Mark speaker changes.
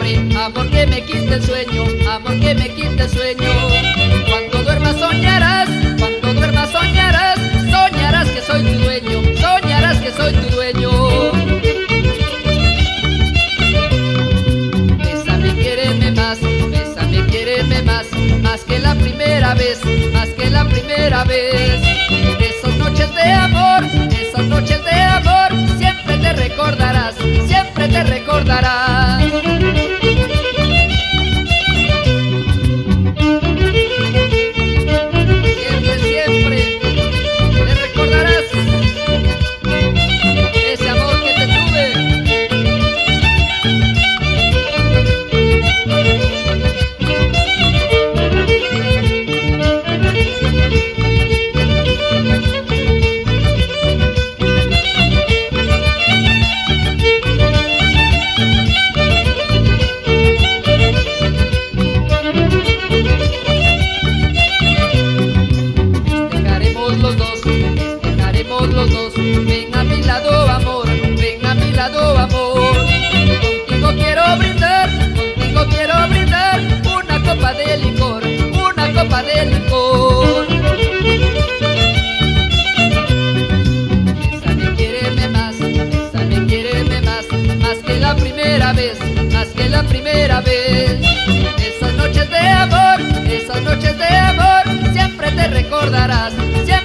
Speaker 1: siempre, amor que me quita el sueño, amor que me quita el sueño. Cuando duermas soñarás, cuando duermas soñarás, soñarás que soy tu dueño, soñarás que soy tu dueño. Bésame, quiéreme más, más que la primera vez, más que la primera vez. Esas noches de amor, esas noches de amor, siempre te recordarás, siempre te recordarás. Siempre, siempre te recordarás ese amor que te tuve. Los dos, ven a mi lado amor, ven a mi lado amor. Contigo quiero brindar una copa de licor, una copa de licor. Bésame, quiéreme más, más que la primera vez, más que la primera vez. Esas noches de amor, siempre te recordarás, siempre